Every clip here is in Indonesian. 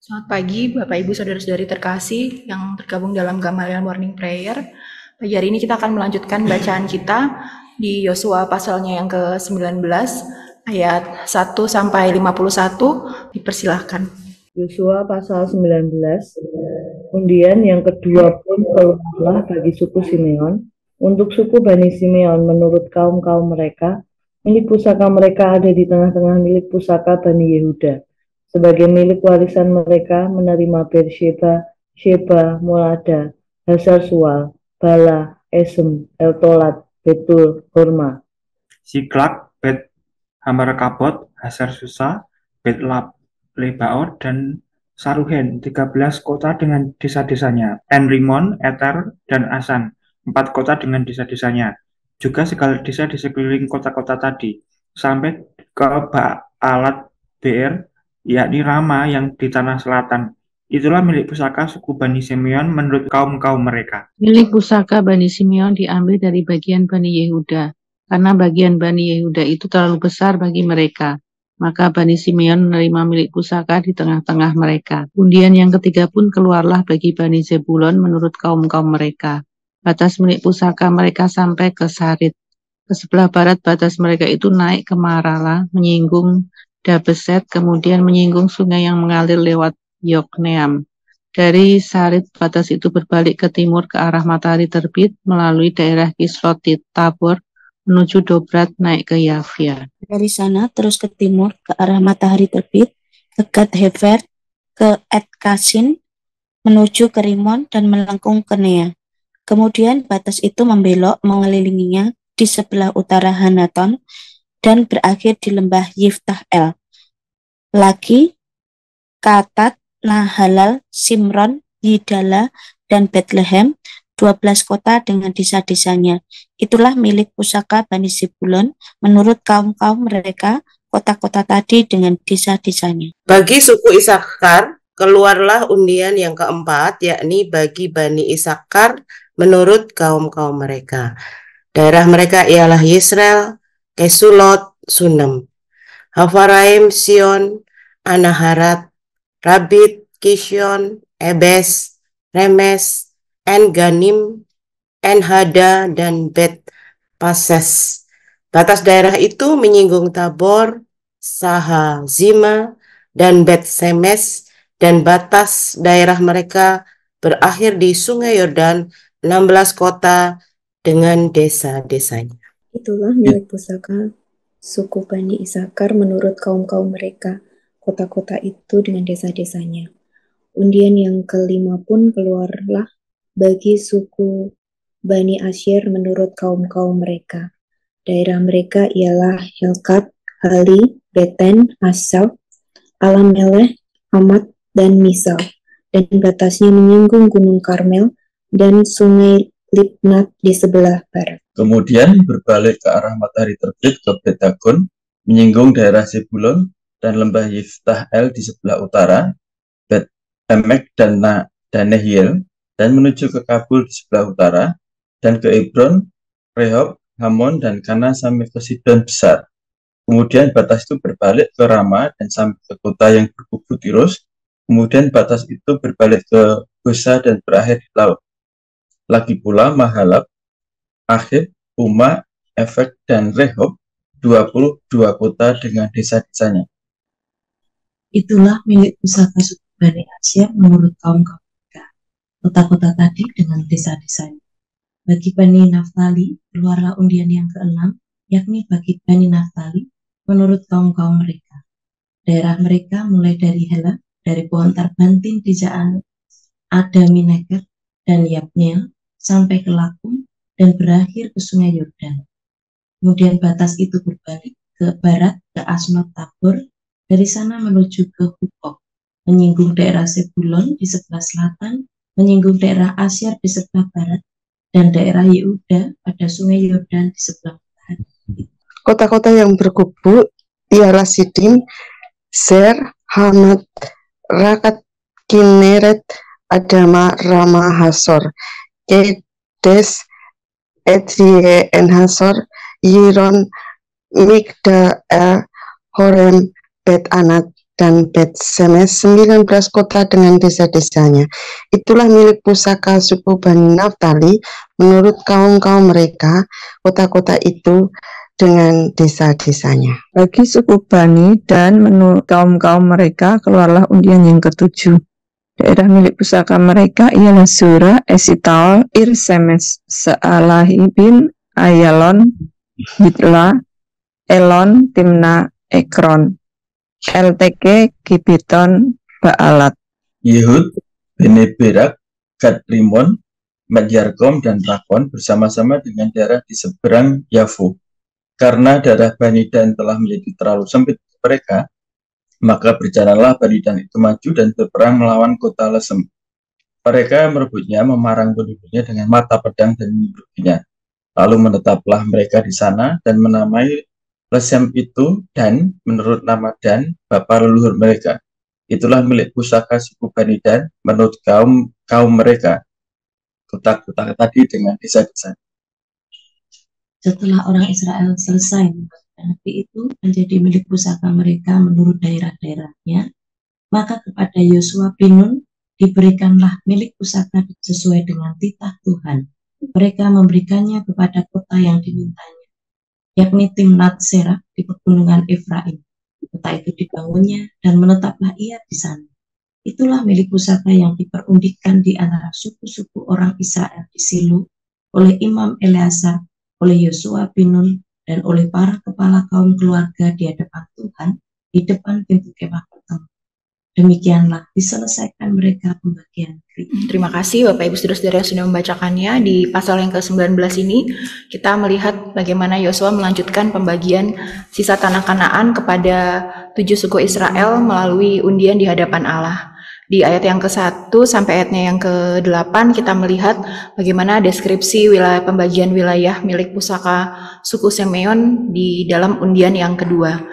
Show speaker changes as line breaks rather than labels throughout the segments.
Selamat pagi, Bapak Ibu Saudara-saudari terkasih yang tergabung dalam Gamaliel Morning Prayer. Pagi hari ini kita akan melanjutkan bacaan kita di Yosua pasalnya yang ke-19 ayat 1 sampai 51. Dipersilahkan.
Yosua pasal 19. Undian yang kedua pun keluarlah bagi suku Simeon. Untuk suku Bani Simeon menurut kaum-kaum mereka, milik pusaka mereka ada di tengah-tengah milik pusaka Bani Yehuda. Sebagai milik warisan mereka menerima Beersheba, Sheba, Molada, Hasar Sual, Bala, Esem, Eltolat, Betul, Horma,
Siklak, Bet Hamarkabot, Hasar Susa, Bet Lebaot, dan Saruhen, 13 kota dengan desa-desanya, Enrimon, Eter, dan Asan, 4 kota dengan desa-desanya, juga segala desa di sekeliling kota-kota tadi, sampai ke Baalat Beer, yakni Rama yang di tanah selatan. Itulah milik pusaka suku Bani Simeon menurut kaum-kaum mereka.
Milik pusaka Bani Simeon diambil dari bagian Bani Yehuda, karena bagian Bani Yehuda itu terlalu besar bagi mereka. Maka Bani Simeon menerima milik pusaka di tengah-tengah mereka. Undian yang ketiga pun keluarlah bagi Bani Zebulon menurut kaum-kaum mereka. Batas milik pusaka mereka sampai ke Sarit. Ke sebelah barat batas mereka itu naik ke Marala, menyinggung Dabeset, kemudian menyinggung sungai yang mengalir lewat Yokneam. Dari Sarit, batas itu berbalik ke timur ke arah matahari terbit melalui daerah Kislotit Tabor menuju Dobrat naik ke Yafia.
Dari sana terus ke timur ke arah matahari terbit ke Gad Hefer, ke Et-Kasin, menuju ke Rimon dan melengkung ke Nea. Kemudian batas itu membelok mengelilinginya di sebelah utara Hanaton dan berakhir di lembah Yiftah El. Lagi, Katat, Nahalal, Simron, Yidala, dan Bethlehem, 12 kota dengan desa-desanya. Itulah milik pusaka Bani Zebulon menurut kaum-kaum mereka, kota-kota tadi dengan desa-desanya.
Bagi suku Isakar, keluarlah undian yang keempat, yakni bagi Bani Isakar menurut kaum-kaum mereka. Daerah mereka ialah Yisrael, Kesulot, Sunem, Hafaraim, Sion, Anaharat, Rabit, Kishon, Ebes, Remes, En-Ganim, En-Hada, dan Bet-Pases. Batas daerah itu menyinggung Tabor, Sahazima, dan Bet-Semes, dan batas daerah mereka berakhir di Sungai Yordan, 16 kota dengan desa-desanya.
Itulah milik pusaka suku Bani Isakar menurut kaum-kaum mereka, kota-kota itu dengan desa-desanya. Undian yang kelima pun keluarlah bagi suku Bani Asyir menurut kaum-kaum mereka. Daerah mereka ialah Helkat, Hali, Beten, Asaf, Alameleh, Amat, dan Misal. Dan batasnya menyinggung Gunung Karmel dan Sungai Libnat di sebelah barat.
Kemudian berbalik ke arah matahari terbit ke Betagon, menyinggung daerah Zebulon dan lembah Yiftah El di sebelah utara, Bet Emek dan Nehiel, dan menuju ke Kabul di sebelah utara, dan ke Hebron, Rehob, Hamon, dan Kana sampai ke Sidon besar. Kemudian batas itu berbalik ke Rama dan sampai ke kota yang berkubu Tirus. Kemudian batas itu berbalik ke Gosa dan berakhir di laut. Lagi pula Mahalab, Akhib, Uma, Efek, dan Rehob, 22 kota dengan desa-desanya.
Itulah milik pusaka suku Bani Asyir menurut kaum-kaum mereka, kota-kota tadi dengan desa-desanya. Bagi Bani Naftali, keluarlah undian yang keenam, yakni bagi Bani Naftali menurut kaum-kaum mereka. Daerah mereka mulai dari Hela, dari pohon Tarbantin di Jaan Adaminaker dan Yabneel, sampai ke Lakum dan berakhir ke Sungai Yordan. Kemudian batas itu berbalik ke barat ke Asmat Tabor, dari sana menuju ke Hukok, menyinggung daerah Zebulon di sebelah selatan, menyinggung daerah Asyir di sebelah barat, dan daerah Yehuda pada Sungai Yordan di sebelah utara.
Kota-kota yang berkubu ialah Sidim, Zer, Hamat, Rakat, Kineret, Adama, Rama, Hasor, Kedes, Edrie, Enhasor, Yiron, Migdal, Horem, Bet Anat, dan Bet Semes 19 kota dengan desa-desanya. Itulah milik pusaka suku Bani Naftali menurut kaum-kaum mereka, kota-kota itu dengan desa-desanya.
Bagi suku Bani dan menurut kaum-kaum mereka keluarlah undian yang ketujuh. Daerah milik pusaka mereka ialah Zora, Esitaol, Irsemes, Sealahi bin Ayalon, Hitla, Elon, Timna, Ekron, LTK, Gibeton, Baalat.
Yehud, Bene Berak, Gad Rimon, Medyarkom, dan Rakon bersama-sama dengan daerah di seberang Yafu. Karena daerah Bani Dan telah menjadi terlalu sempit mereka, maka berjalanlah Bani Dan itu maju dan berperang melawan kota Lesem. Mereka merebutnya, memarang penduduknya dengan mata pedang dan menyebutnya. Lalu menetaplah mereka di sana dan menamai Lesem itu Dan menurut nama Dan, bapa leluhur mereka. Itulah milik pusaka suku Bani Dan menurut kaum mereka. Kota-kota tadi dengan desa-desa.
Setelah orang Israel selesai membagikan negeri itu menjadi milik pusaka mereka menurut daerah-daerahnya, maka kepada Yosua bin Nun diberikanlah milik pusaka sesuai dengan titah Tuhan. Mereka memberikannya kepada kota yang dimintanya, yakni Timnat Serah di pegunungan Efraim. Kota itu dibangunnya dan menetaplah ia di sana. Itulah milik pusaka yang diperundingkan di antara suku-suku orang Israel di Silo oleh Imam Eleazar, oleh Yosua bin Nun, dan oleh para kepala kaum keluarga di hadapan Tuhan di depan pintu kemah pertemuan. Demikianlah diselesaikan mereka pembagian negeri.
Terima kasih Bapak Ibu Saudara-saudara yang sudah membacakannya. Di pasal yang ke-19 ini kita melihat bagaimana Yosua melanjutkan pembagian sisa tanah Kanaan kepada 7 suku Israel melalui undian di hadapan Allah. Di ayat yang ke-1 sampai ayatnya yang ke-8 kita melihat bagaimana deskripsi pembagian wilayah milik pusaka suku Simeon di dalam undian yang kedua.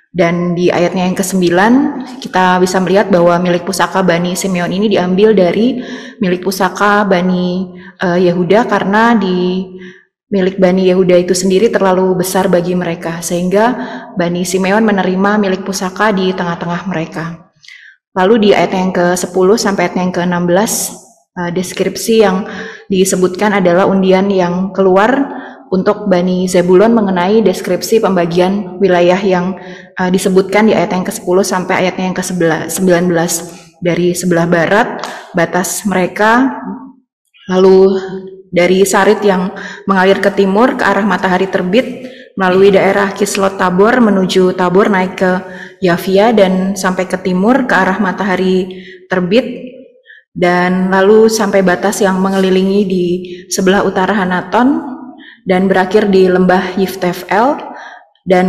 Dan di ayatnya yang ke-9 kita bisa melihat bahwa milik pusaka Bani Simeon ini diambil dari milik pusaka Bani Yehuda karena di milik Bani Yehuda itu sendiri terlalu besar bagi mereka sehingga Bani Simeon menerima milik pusaka di tengah-tengah mereka. Lalu di ayat yang ke-10 sampai ayat yang ke-16, deskripsi yang disebutkan adalah undian yang keluar untuk Bani Zebulon mengenai deskripsi pembagian wilayah yang disebutkan di ayat yang ke-10 sampai ayatnya yang ke-19. Dari sebelah barat, batas mereka, lalu dari Sarit yang mengalir ke timur ke arah matahari terbit, melalui daerah Kislot Tabor menuju Tabor naik ke Yafia dan sampai ke timur ke arah matahari terbit dan lalu sampai batas yang mengelilingi di sebelah utara Hanaton dan berakhir di lembah Yiftefel. Dan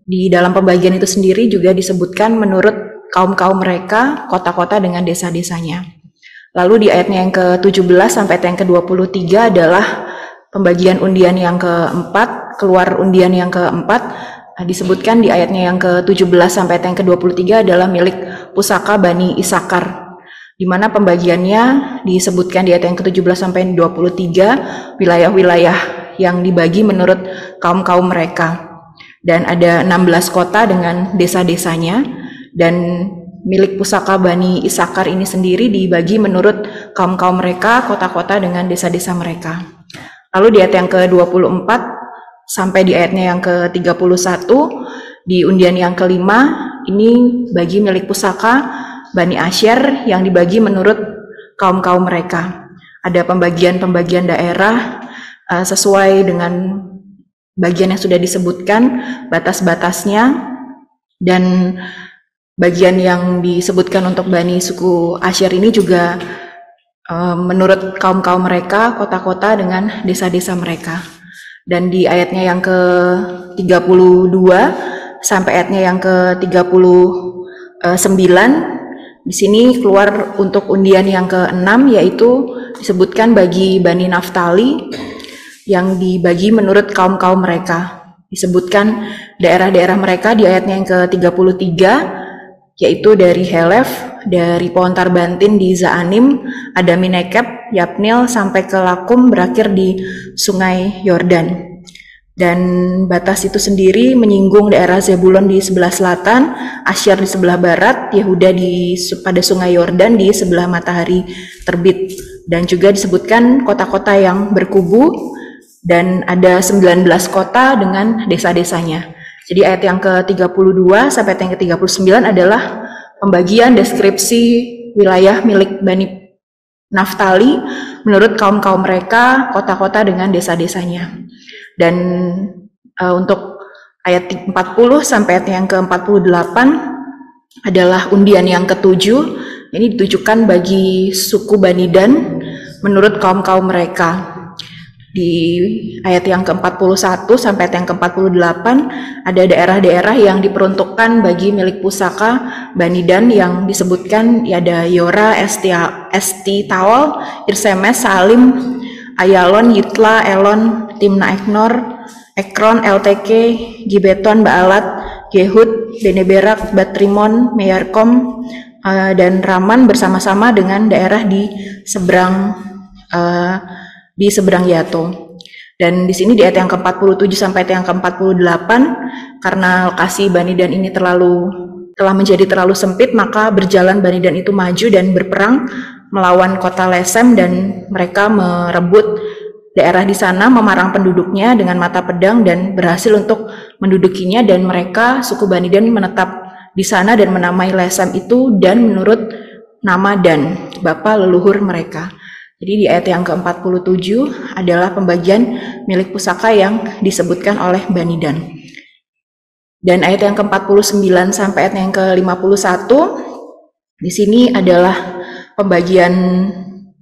di dalam pembagian itu sendiri juga disebutkan menurut kaum-kaum mereka kota-kota dengan desa-desanya. Lalu di ayatnya yang ke-17 sampai ayat yang ke-23 adalah pembagian undian yang keempat, keluar undian yang keempat, disebutkan di ayatnya yang ke-17 sampai ayat yang ke-23 adalah milik pusaka Bani Isakar, di mana pembagiannya disebutkan di ayat yang ke-17 sampai 23 wilayah-wilayah yang dibagi menurut kaum-kaum mereka. Dan ada 16 kota dengan desa-desanya, dan milik pusaka Bani Isakar ini sendiri dibagi menurut kaum-kaum mereka, kota-kota dengan desa-desa mereka. Lalu di ayat yang ke-24 sampai di ayatnya yang ke-31 di undian yang kelima ini bagi milik pusaka Bani Asyer yang dibagi menurut kaum-kaum mereka. Ada pembagian-pembagian daerah sesuai dengan bagian yang sudah disebutkan, batas-batasnya, dan bagian yang disebutkan untuk Bani suku Asyer ini juga menurut kaum-kaum mereka, kota-kota dengan desa-desa mereka. Dan di ayatnya yang ke-32 sampai ayatnya yang ke-39, di sini keluar untuk undian yang ke-6, yaitu disebutkan bagi Bani Naftali yang dibagi menurut kaum-kaum mereka. Disebutkan daerah-daerah mereka di ayatnya yang ke-33, yaitu dari Helef, dari pohon Tarbantin di Zaanim, ada Minekep, Yapnil, sampai ke Lakum berakhir di sungai Yordan. Dan batas itu sendiri menyinggung daerah Zebulon di sebelah selatan, Asyar di sebelah barat, Yehuda pada sungai Yordan di sebelah matahari terbit. Dan juga disebutkan kota-kota yang berkubu, dan ada 19 kota dengan desa-desanya. Jadi ayat yang ke-32 sampai ayat yang ke-39 adalah pembagian deskripsi wilayah milik Bani Naftali menurut kaum-kaum mereka, kota-kota dengan desa-desanya. Dan untuk ayat 40 sampai ayat yang ke-48 adalah undian yang ke-7. Ini ditujukan bagi suku Bani Dan menurut kaum-kaum mereka. Di ayat yang ke-41 sampai ayat yang ke-48 ada daerah-daerah yang diperuntukkan bagi milik pusaka Bani Dan yang disebutkan, ada Yora, Esti Tawal, Irsemes, Salim, Ayalon, Yitla, Elon, Timna Eknor, Ekron, LTK, Gibeton, Baalat, Yehud, Beneberak, Batrimon, Meyarkom, dan Raman bersama-sama dengan daerah di seberang Yato. Dan di sini di ayat yang ke-47 sampai ayat yang ke-48, karena lokasi Bani Dan ini telah menjadi terlalu sempit, maka berjalan Bani Dan itu maju dan berperang melawan kota Lesem, dan mereka merebut daerah di sana, memarang penduduknya dengan mata pedang dan berhasil untuk mendudukinya. Dan mereka, suku Bani Dan, menetap di sana dan menamai Lesem itu Dan menurut nama Dan, bapa leluhur mereka. Jadi di ayat yang ke-47 adalah pembagian milik pusaka yang disebutkan oleh Bani Dan. Dan ayat yang ke-49 sampai ayat yang ke-51 di sini adalah pembagian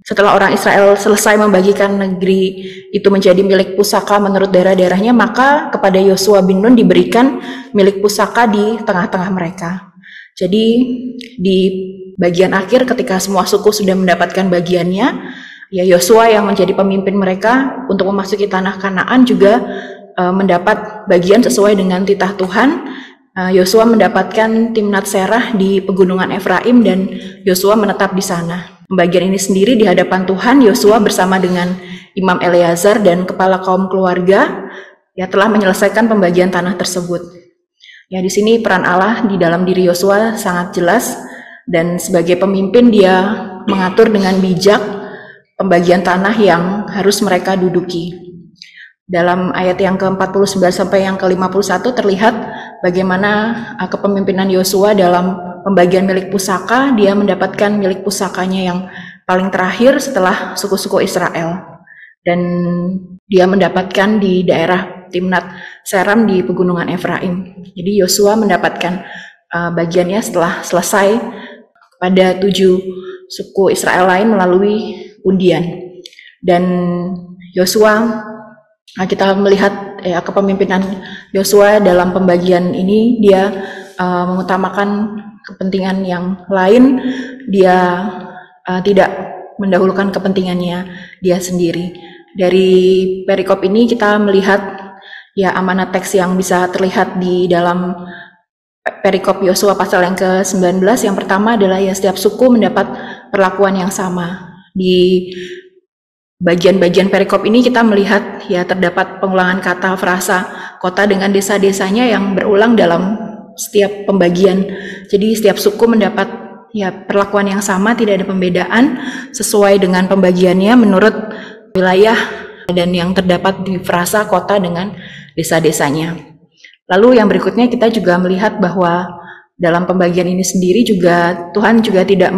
setelah orang Israel selesai membagikan negeri itu menjadi milik pusaka menurut daerah-daerahnya, maka kepada Yosua bin Nun diberikan milik pusaka di tengah-tengah mereka. Jadi di bagian akhir ketika semua suku sudah mendapatkan bagiannya, ya Yosua yang menjadi pemimpin mereka untuk memasuki tanah Kanaan juga mendapat bagian sesuai dengan titah Tuhan. Yosua mendapatkan Timnat Serah di pegunungan Efraim dan Yosua menetap di sana. Pembagian ini sendiri di hadapan Tuhan, Yosua bersama dengan Imam Eleazar dan kepala kaum keluarga ya telah menyelesaikan pembagian tanah tersebut. Ya di sini peran Allah di dalam diri Yosua sangat jelas, dan sebagai pemimpin dia mengatur dengan bijak pembagian tanah yang harus mereka duduki. Dalam ayat yang ke-49 sampai yang ke-51 terlihat bagaimana kepemimpinan Yosua dalam pembagian milik pusaka. Dia mendapatkan milik pusakanya yang paling terakhir setelah suku-suku Israel. Dan dia mendapatkan di daerah Timnat Seram di pegunungan Efraim. Jadi Yosua mendapatkan bagiannya setelah selesai pada 7 suku Israel lain melalui undian. Dan Yosua, kita melihat kepemimpinan Yosua dalam pembagian ini, dia mengutamakan kepentingan yang lain, dia tidak mendahulukan kepentingannya dia sendiri. Dari perikop ini kita melihat ya amanat teks yang bisa terlihat di dalam perikop Yosua pasal yang ke-19. Yang pertama adalah ya setiap suku mendapat perlakuan yang sama. Di bagian-bagian perikop ini kita melihat ya terdapat pengulangan kata frasa kota dengan desa-desanya yang berulang dalam setiap pembagian. Jadi setiap suku mendapat ya perlakuan yang sama, tidak ada pembedaan sesuai dengan pembagiannya menurut wilayah dan yang terdapat di frasa kota dengan desa-desanya. Lalu yang berikutnya kita juga melihat bahwa dalam pembagian ini sendiri juga Tuhan juga tidak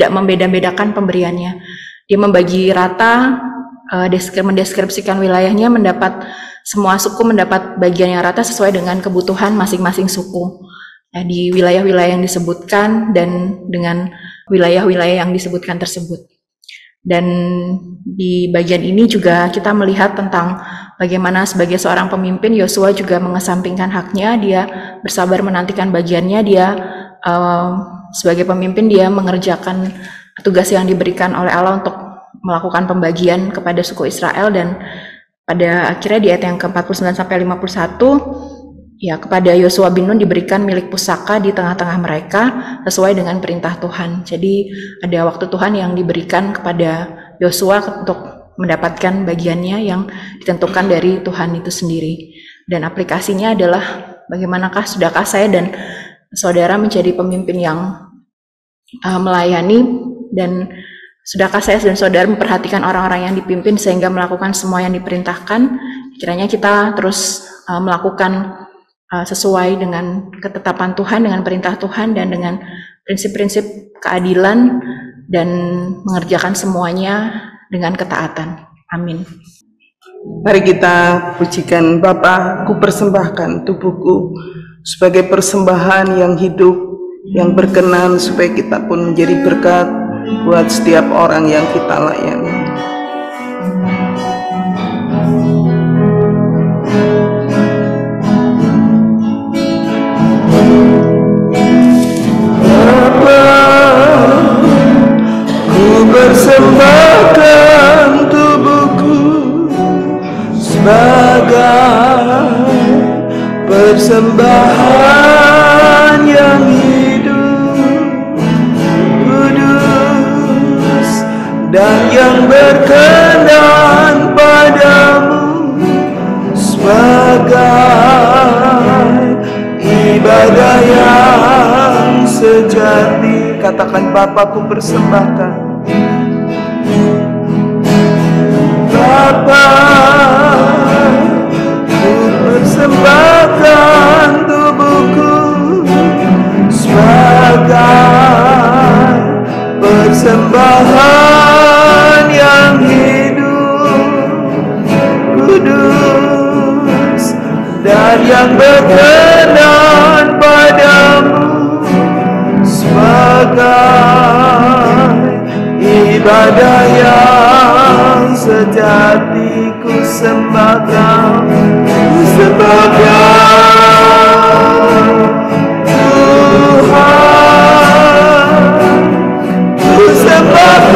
membeda-bedakan pemberiannya. Dia membagi rata, mendeskripsikan wilayahnya, semua suku mendapat bagian yang rata sesuai dengan kebutuhan masing-masing suku. Ya, di wilayah-wilayah yang disebutkan dan dengan wilayah-wilayah yang disebutkan tersebut. Dan di bagian ini juga kita melihat tentang bagaimana sebagai seorang pemimpin Yosua juga mengesampingkan haknya, dia bersabar menantikan bagiannya, dia sebagai pemimpin dia mengerjakan tugas yang diberikan oleh Allah untuk melakukan pembagian kepada suku Israel. Dan pada akhirnya di ayat yang ke-49 sampai 51 ya kepada Yosua bin Nun diberikan milik pusaka di tengah-tengah mereka sesuai dengan perintah Tuhan. Jadi ada waktu Tuhan yang diberikan kepada Yosua untuk mendapatkan bagiannya yang ditentukan dari Tuhan itu sendiri. Dan aplikasinya adalah sudahkah saya dan saudara menjadi pemimpin yang melayani, dan sudahkah saya dan saudara memperhatikan orang-orang yang dipimpin sehingga melakukan semua yang diperintahkan. Kiranya kita terus melakukan sesuai dengan ketetapan Tuhan, dengan perintah Tuhan, dan dengan prinsip-prinsip keadilan, dan mengerjakan semuanya dengan ketaatan. Amin.
Mari kita pujikan Bapa, ku persembahkan tubuhku sebagai persembahan yang hidup, yang berkenan, supaya kita pun menjadi berkat buat setiap orang yang kita layani. Persembahkan tubuhku sebagai persembahan yang hidup, kudus, dan yang berkenan padamu, sebagai ibadah yang sejati. Katakan, Bapa, ku persembahkan. Bapa, ku persembahkan tubuhku sebagai persembahan yang hidup, kudus, dan yang berkenan padamu, sebagai ibadah yang sejati. Ku sembahkan, ku sembahkan Tuhan, ku sembahkan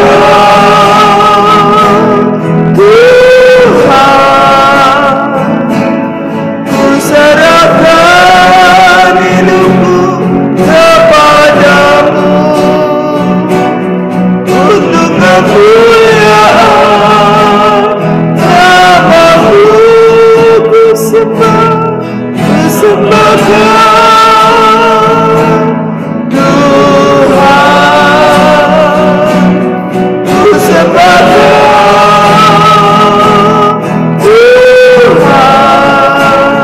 Tuhan, ku serahkan hidupku kepadamu untuk kemuliaan namamu. Ku sembahkan Tuhan, ku sembahkan Tuhan,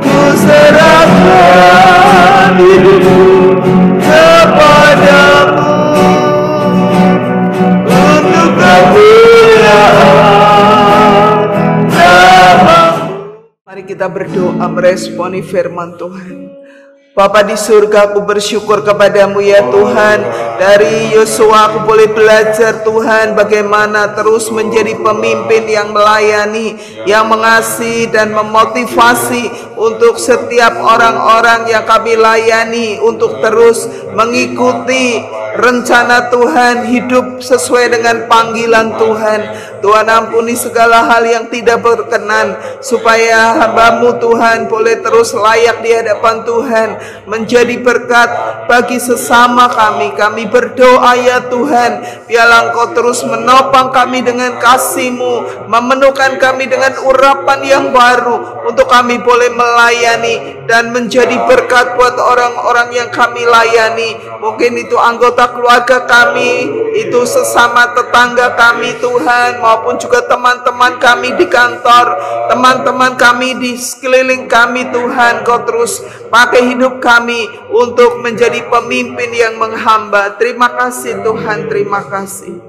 ku serahkan hidupku kepadamu untuk kemuliaan namamu. Mari kita berdoa meresponi firman Tuhan. Bapa di surga, aku bersyukur kepadamu ya Tuhan. Dari Yosua aku boleh belajar Tuhan bagaimana terus menjadi pemimpin yang melayani, yang mengasihi dan memotivasi untuk setiap orang-orang yang kami layani untuk terus mengikuti rencana Tuhan, hidup sesuai dengan panggilan Tuhan. Tuhan, ampuni segala hal yang tidak berkenan, supaya hamba-Mu Tuhan boleh terus layak di hadapan Tuhan, menjadi berkat bagi sesama kami. Kami berdoa ya Tuhan, biarlah Engkau terus menopang kami dengan kasih-Mu, memenuhkan kami dengan urapan yang baru, untuk kami boleh melayani dan menjadi berkat buat orang-orang yang kami layani. Mungkin itu anggota keluarga kami, itu sesama tetangga kami Tuhan, maupun juga teman-teman kami di kantor, teman-teman kami di sekeliling kami Tuhan. Kau terus pakai hidup kami untuk menjadi pemimpin yang menghamba. Terima kasih Tuhan, terima kasih.